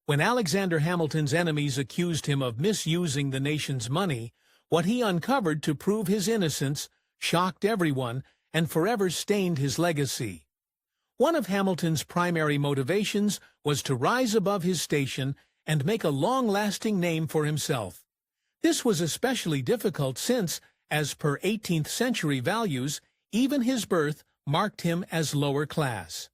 When Alexander Hamilton's enemies accused him of misusing the nation's money, what he uncovered to prove his innocence shocked everyone and forever stained his legacy. One of Hamilton's primary motivations was to rise above his station and make a long-lasting name for himself. This was especially difficult since, as per 18th century values, even his birth marked him as lower class.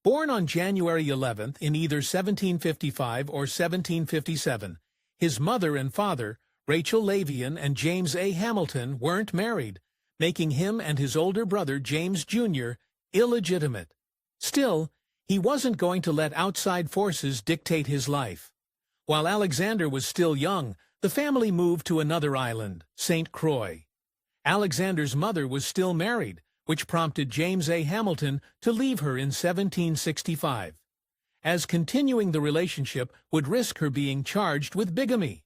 Born on January 11th in either 1755 or 1757, his mother and father, Rachel Lavian and James A. Hamilton, weren't married, making him and his older brother James Jr. illegitimate. Still, he wasn't going to let outside forces dictate his life. While Alexander was still young, the family moved to another island, St. Croix. Alexander's mother was still married, which prompted James A. Hamilton to leave her in 1765, as continuing the relationship would risk her being charged with bigamy.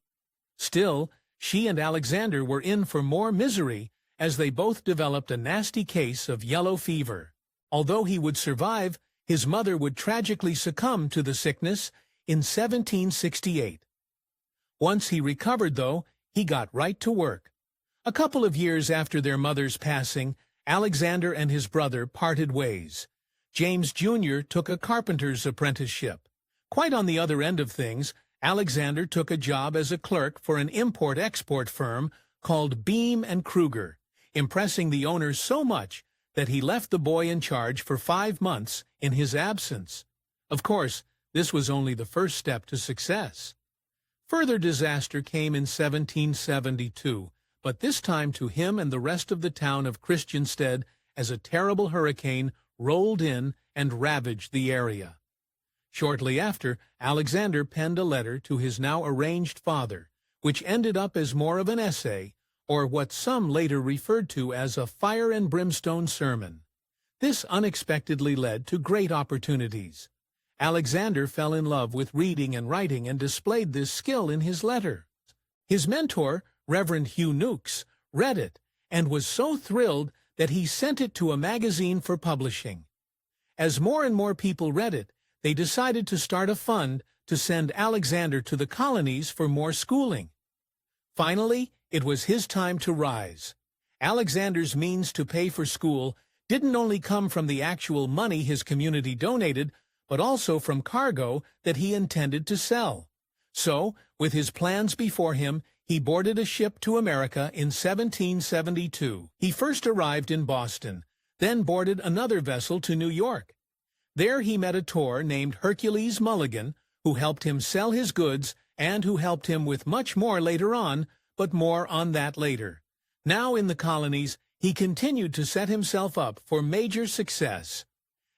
Still, she and Alexander were in for more misery as they both developed a nasty case of yellow fever. Although he would survive, his mother would tragically succumb to the sickness in 1768. Once he recovered, though, he got right to work. A couple of years after their mother's passing, Alexander and his brother parted ways. James Jr. took a carpenter's apprenticeship. Quite on the other end of things, Alexander took a job as a clerk for an import-export firm called Beam and Kruger, impressing the owner so much that he left the boy in charge for 5 months in his absence. Of course, this was only the first step to success. Further disaster came in 1772, but this time to him and the rest of the town of Christiansted as a terrible hurricane rolled in and ravaged the area. Shortly after, Alexander penned a letter to his now estranged father, which ended up as more of an essay, or what some later referred to as a fire and brimstone sermon. This unexpectedly led to great opportunities. Alexander fell in love with reading and writing and displayed this skill in his letter. His mentor, Reverend Hugh Nukes, read it and was so thrilled that he sent it to a magazine for publishing. As more and more people read it, they decided to start a fund to send Alexander to the colonies for more schooling. Finally, it was his time to rise. Alexander's means to pay for school didn't only come from the actual money his community donated, but also from cargo that he intended to sell. So, with his plans before him, he boarded a ship to America in 1772. He first arrived in Boston, then boarded another vessel to New York. There he met a Tor named Hercules Mulligan, who helped him sell his goods and who helped him with much more later on, but more on that later. Now in the colonies, he continued to set himself up for major success.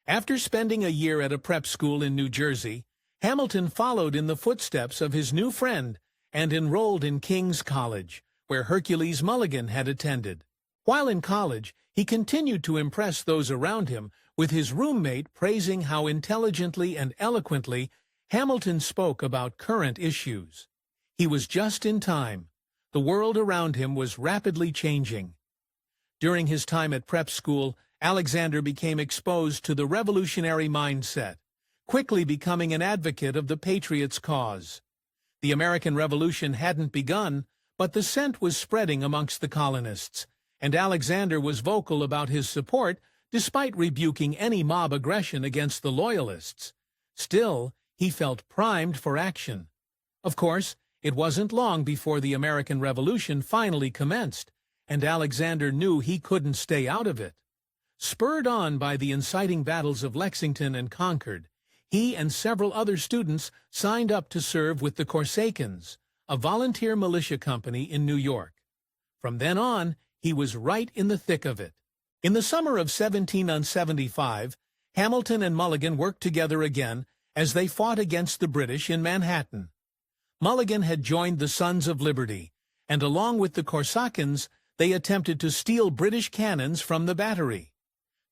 After spending a year at a prep school in New Jersey, Hamilton followed in the footsteps of his new friend and enrolled in King's College, where Hercules Mulligan had attended. While in college, he continued to impress those around him, with his roommate praising how intelligently and eloquently Hamilton spoke about current issues. He was just in time. The world around him was rapidly changing. During his time at prep school, Alexander became exposed to the revolutionary mindset, quickly becoming an advocate of the Patriots' cause. The American Revolution hadn't begun, but the scent was spreading amongst the colonists, and Alexander was vocal about his support despite rebuking any mob aggression against the Loyalists. Still, he felt primed for action. Of course, it wasn't long before the American Revolution finally commenced, and Alexander knew he couldn't stay out of it. Spurred on by the inciting battles of Lexington and Concord, he and several other students signed up to serve with the Corsicans, a volunteer militia company in New York. From then on, he was right in the thick of it. In the summer of 1775, Hamilton and Mulligan worked together again as they fought against the British in Manhattan. Mulligan had joined the Sons of Liberty, and along with the Corsicans, they attempted to steal British cannons from the battery.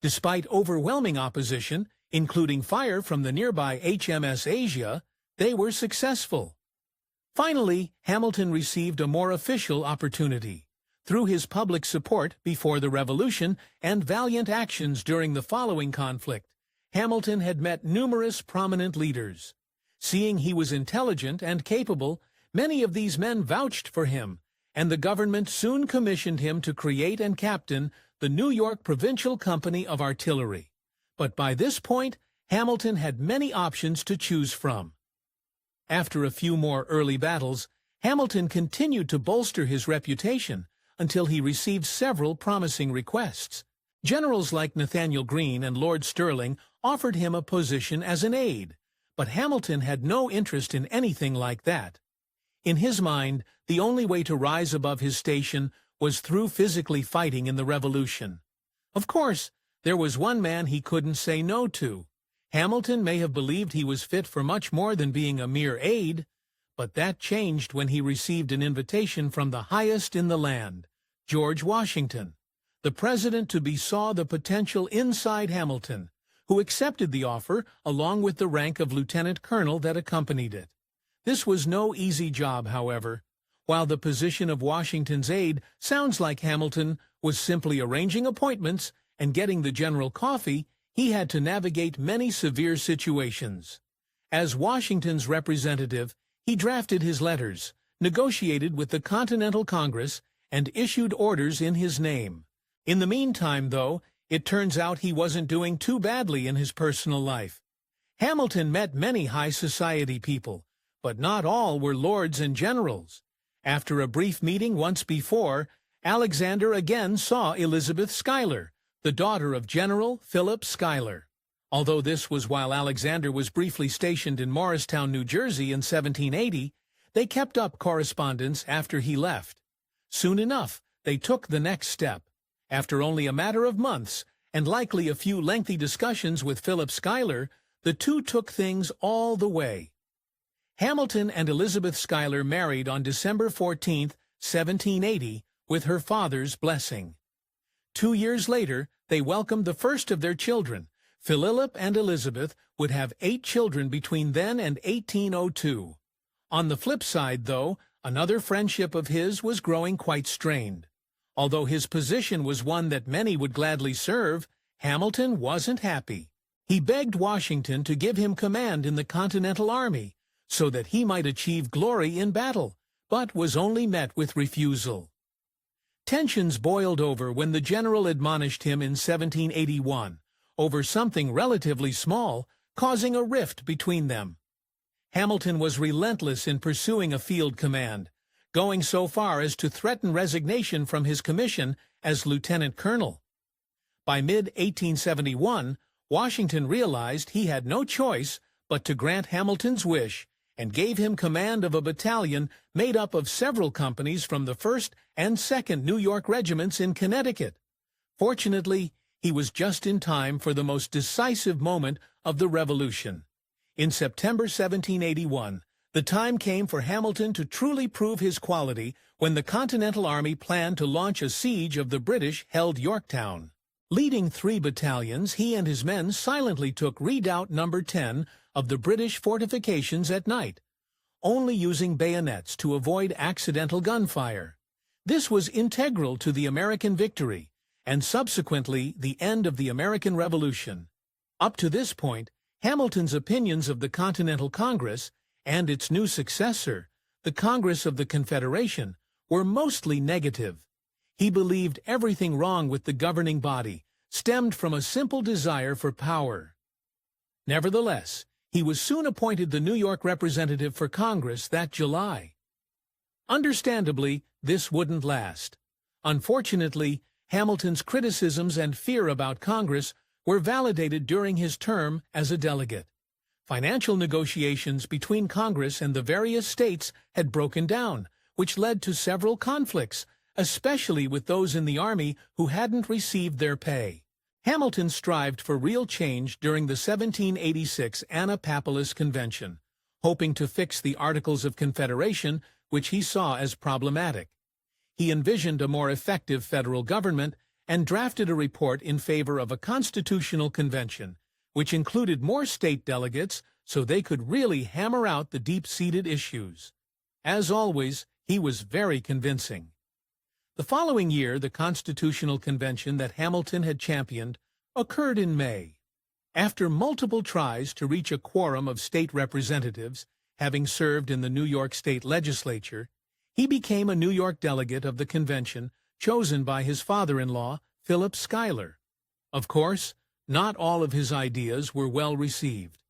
Despite overwhelming opposition, including fire from the nearby HMS Asia, they were successful. Finally, Hamilton received a more official opportunity. Through his public support before the Revolution and valiant actions during the following conflict, Hamilton had met numerous prominent leaders. Seeing he was intelligent and capable, many of these men vouched for him, and the government soon commissioned him to create and captain the New York Provincial Company of Artillery. But by this point, Hamilton had many options to choose from. After a few more early battles, Hamilton continued to bolster his reputation until he received several promising requests. Generals like Nathanael Greene and Lord Stirling offered him a position as an aide, but Hamilton had no interest in anything like that. In his mind, the only way to rise above his station was through physically fighting in the Revolution. Of course, there was one man he couldn't say no to. Hamilton may have believed he was fit for much more than being a mere aide, but that changed when he received an invitation from the highest in the land, George Washington. The president-to-be saw the potential inside Hamilton, who accepted the offer along with the rank of lieutenant colonel that accompanied it. This was no easy job, however. While the position of Washington's aide sounds like Hamilton was simply arranging appointments and getting the general coffee, he had to navigate many severe situations. As Washington's representative, he drafted his letters, negotiated with the Continental Congress, and issued orders in his name. In the meantime, though, it turns out he wasn't doing too badly in his personal life. Hamilton met many high society people, but not all were lords and generals. After a brief meeting once before, Alexander again saw Elizabeth Schuyler, the daughter of General Philip Schuyler. Although this was while Alexander was briefly stationed in Morristown, New Jersey in 1780, they kept up correspondence after he left. Soon enough, they took the next step. After only a matter of months, and likely a few lengthy discussions with Philip Schuyler, the two took things all the way. Hamilton and Elizabeth Schuyler married on December 14, 1780, with her father's blessing. 2 years later, they welcomed the first of their children. Philip and Elizabeth would have 8 children between then and 1802. On the flip side, though, another friendship of his was growing quite strained. Although his position was one that many would gladly serve, Hamilton wasn't happy. He begged Washington to give him command in the Continental Army, so that he might achieve glory in battle, but was only met with refusal. Tensions boiled over when the general admonished him in 1781 over something relatively small, causing a rift between them. Hamilton was relentless in pursuing a field command, going so far as to threaten resignation from his commission as lieutenant colonel. By mid-1871, Washington realized he had no choice but to grant Hamilton's wish and gave him command of a battalion made up of several companies from the 1st and 2nd New York regiments in Connecticut. Fortunately, he was just in time for the most decisive moment of the Revolution. In September 1781, the time came for Hamilton to truly prove his quality when the Continental Army planned to launch a siege of the British-held Yorktown. Leading 3 battalions, he and his men silently took Redoubt No. 10 of the British fortifications at night, only using bayonets to avoid accidental gunfire. This was integral to the American victory, and subsequently the end of the American Revolution. Up to this point, Hamilton's opinions of the Continental Congress and its new successor, the Congress of the Confederation, were mostly negative. He believed everything wrong with the governing body stemmed from a simple desire for power. Nevertheless, he was soon appointed the New York representative for Congress that July. Understandably, this wouldn't last. Unfortunately, Hamilton's criticisms and fear about Congress were validated during his term as a delegate. Financial negotiations between Congress and the various states had broken down, which led to several conflicts, especially with those in the Army who hadn't received their pay. Hamilton strived for real change during the 1786 Annapolis Convention, hoping to fix the Articles of Confederation, which he saw as problematic. He envisioned a more effective federal government and drafted a report in favor of a constitutional convention, which included more state delegates so they could really hammer out the deep-seated issues. As always, he was very convincing. The following year, the Constitutional Convention that Hamilton had championed occurred in May. After multiple tries to reach a quorum of state representatives, having served in the New York State Legislature, he became a New York delegate of the convention chosen by his father-in-law, Philip Schuyler. Of course, not all of his ideas were well received.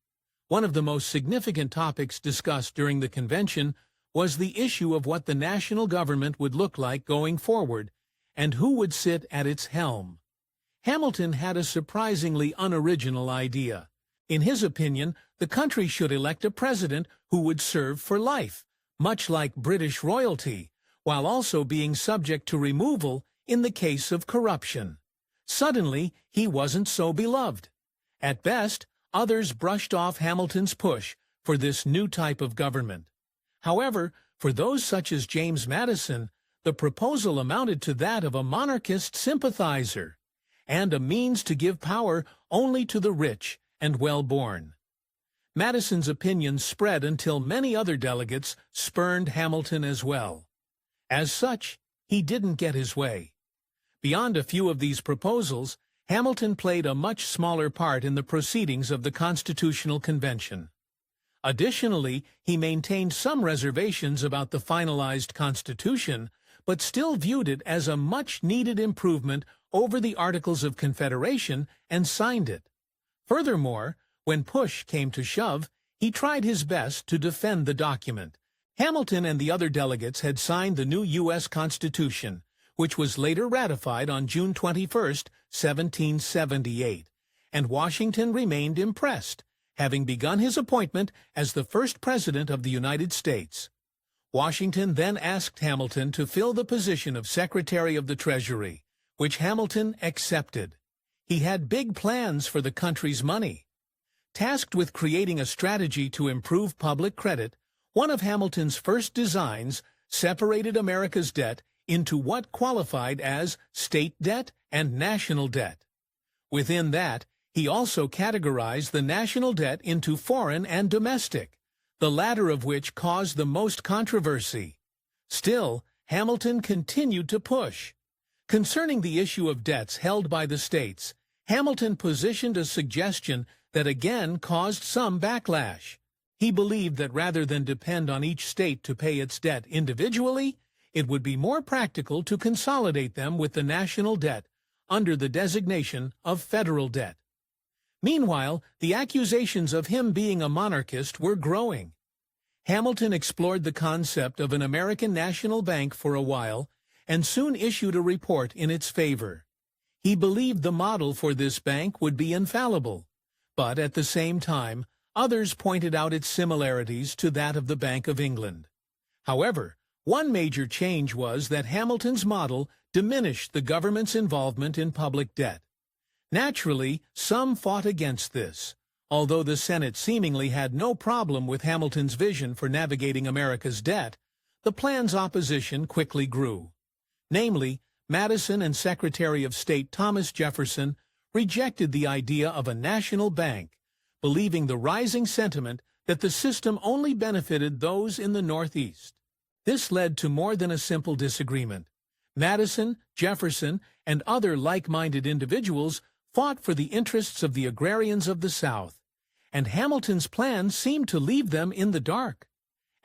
One of the most significant topics discussed during the convention was the issue of what the national government would look like going forward and who would sit at its helm. Hamilton had a surprisingly unoriginal idea. In his opinion, the country should elect a president who would serve for life, much like British royalty, while also being subject to removal in the case of corruption. Suddenly, he wasn't so beloved. At best, others brushed off Hamilton's push for this new type of government. However, for those such as James Madison, the proposal amounted to that of a monarchist sympathizer, and a means to give power only to the rich and well-born. Madison's opinions spread until many other delegates spurned Hamilton as well. As such, he didn't get his way. Beyond a few of these proposals, Hamilton played a much smaller part in the proceedings of the Constitutional Convention. Additionally, he maintained some reservations about the finalized Constitution, but still viewed it as a much-needed improvement over the Articles of Confederation and signed it. Furthermore, when push came to shove, he tried his best to defend the document. Hamilton and the other delegates had signed the new U.S. Constitution, which was later ratified on June 21, 1778, and Washington remained impressed, having begun his appointment as the first president of the United States. Washington then asked Hamilton to fill the position of Secretary of the Treasury, which Hamilton accepted. He had big plans for the country's money. Tasked with creating a strategy to improve public credit, one of Hamilton's first designs separated America's debt into what qualified as state debt and national debt. Within that, he also categorized the national debt into foreign and domestic, the latter of which caused the most controversy. Still, Hamilton continued to push. Concerning the issue of debts held by the states, Hamilton positioned a suggestion that again caused some backlash. He believed that rather than depend on each state to pay its debt individually, it would be more practical to consolidate them with the national debt under the designation of federal debt. Meanwhile, the accusations of him being a monarchist were growing. Hamilton explored the concept of an American national bank for a while and soon issued a report in its favor. He believed the model for this bank would be infallible, but at the same time, others pointed out its similarities to that of the Bank of England. However, one major change was that Hamilton's model diminished the government's involvement in public debt. Naturally, some fought against this, although the Senate seemingly had no problem with Hamilton's vision for navigating America's debt. The plan's opposition quickly grew. Namely, Madison and Secretary of State Thomas Jefferson rejected the idea of a national bank, believing the rising sentiment that the system only benefited those in the Northeast. This led to more than a simple disagreement. Madison, Jefferson, and other like-minded individuals fought for the interests of the agrarians of the South, and Hamilton's plan seemed to leave them in the dark.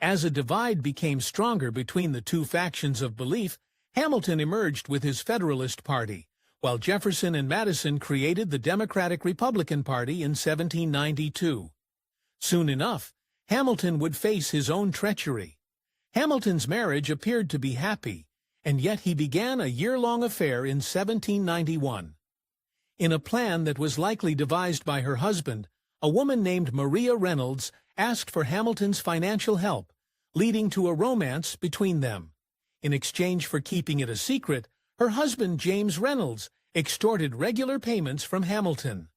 As a divide became stronger between the two factions of belief, Hamilton emerged with his Federalist Party, while Jefferson and Madison created the Democratic-Republican Party in 1792. Soon enough, Hamilton would face his own treachery. Hamilton's marriage appeared to be happy, and yet he began a year-long affair in 1791. In a plan that was likely devised by her husband, a woman named Maria Reynolds asked for Hamilton's financial help, leading to a romance between them. In exchange for keeping it a secret, her husband James Reynolds extorted regular payments from Hamilton.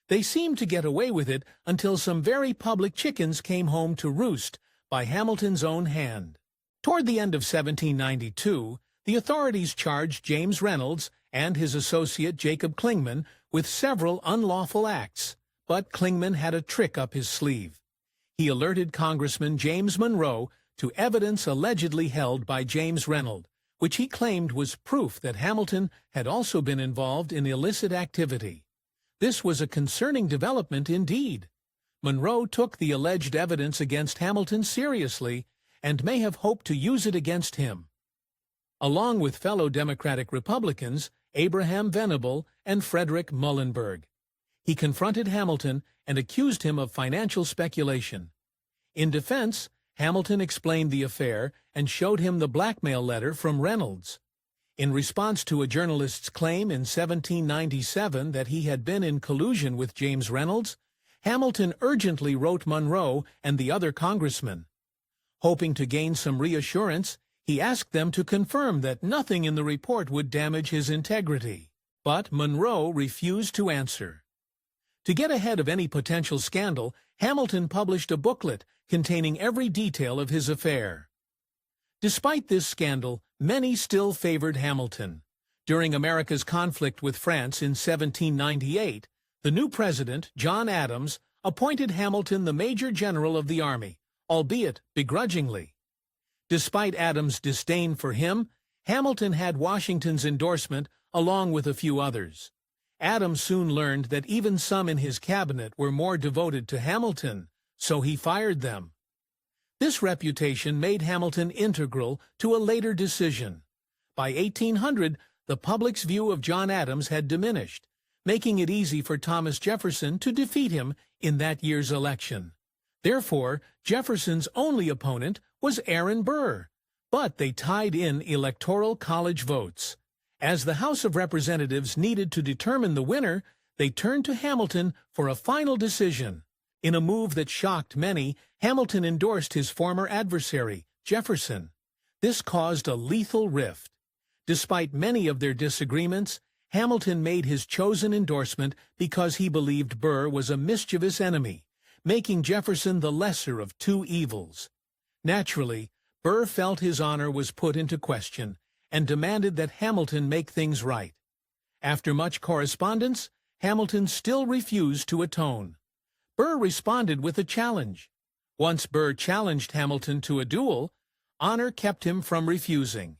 They seemed to get away with it until some very public chickens came home to roost by Hamilton's own hand. Toward the end of 1792, the authorities charged James Reynolds and his associate Jacob Clingman with several unlawful acts, but Clingman had a trick up his sleeve. He alerted Congressman James Monroe to evidence allegedly held by James Reynolds, which he claimed was proof that Hamilton had also been involved in illicit activity. This was a concerning development indeed. Monroe took the alleged evidence against Hamilton seriously and may have hoped to use it against him. Along with fellow Democratic Republicans Abraham Venable and Frederick Muhlenberg, he confronted Hamilton and accused him of financial speculation. In defense, Hamilton explained the affair and showed him the blackmail letter from Reynolds. In response to a journalist's claim in 1797 that he had been in collusion with James Reynolds, Hamilton urgently wrote Monroe and the other congressmen. Hoping to gain some reassurance, he asked them to confirm that nothing in the report would damage his integrity. But Monroe refused to answer. To get ahead of any potential scandal, Hamilton published a booklet containing every detail of his affair. Despite this scandal, many still favored Hamilton. During America's conflict with France in 1798, the new president, John Adams, appointed Hamilton the Major General of the Army, albeit begrudgingly. Despite Adams' disdain for him, Hamilton had Washington's endorsement along with a few others. Adams soon learned that even some in his cabinet were more devoted to Hamilton, so he fired them. This reputation made Hamilton integral to a later decision. By 1800, the public's view of John Adams had diminished, making it easy for Thomas Jefferson to defeat him in that year's election. Therefore, Jefferson's only opponent was Aaron Burr, but they tied in electoral college votes. As the House of Representatives needed to determine the winner, they turned to Hamilton for a final decision. In a move that shocked many, Hamilton endorsed his former adversary, Jefferson. This caused a lethal rift. Despite many of their disagreements, Hamilton made his chosen endorsement because he believed Burr was a mischievous enemy, making Jefferson the lesser of two evils. Naturally, Burr felt his honor was put into question and demanded that Hamilton make things right. After much correspondence, Hamilton still refused to atone. Burr responded with a challenge. Once Burr challenged Hamilton to a duel, honor kept him from refusing.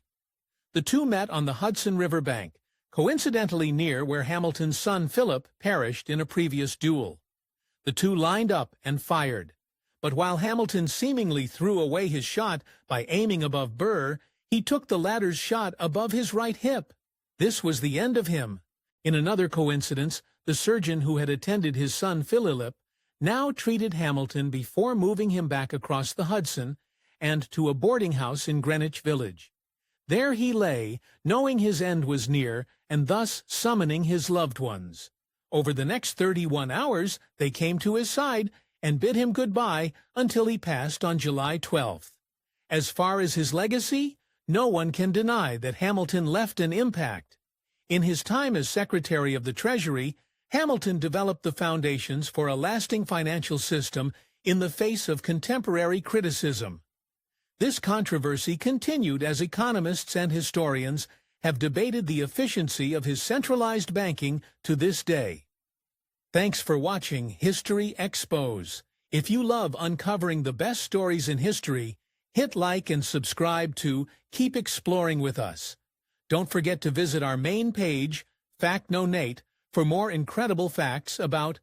The two met on the Hudson River bank, coincidentally near where Hamilton's son Philip perished in a previous duel. The two lined up and fired. But while Hamilton seemingly threw away his shot by aiming above Burr, he took the latter's shot above his right hip. This was the end of him. In another coincidence, the surgeon who had attended his son Philip now treated Hamilton before moving him back across the Hudson and to a boarding house in Greenwich Village. There he lay, knowing his end was near, and thus summoning his loved ones. Over the next 31 hours, they came to his side and bid him goodbye until he passed on July 12th. As far as his legacy, no one can deny that Hamilton left an impact. In his time as Secretary of the Treasury, Hamilton developed the foundations for a lasting financial system in the face of contemporary criticism. This controversy continued as economists and historians have debated the efficiency of his centralized banking to this day. Thanks for watching History Expose. If you love uncovering the best stories in history, hit like and subscribe to keep exploring with us. Don't forget to visit our main page, Fact No Nate, for more incredible facts about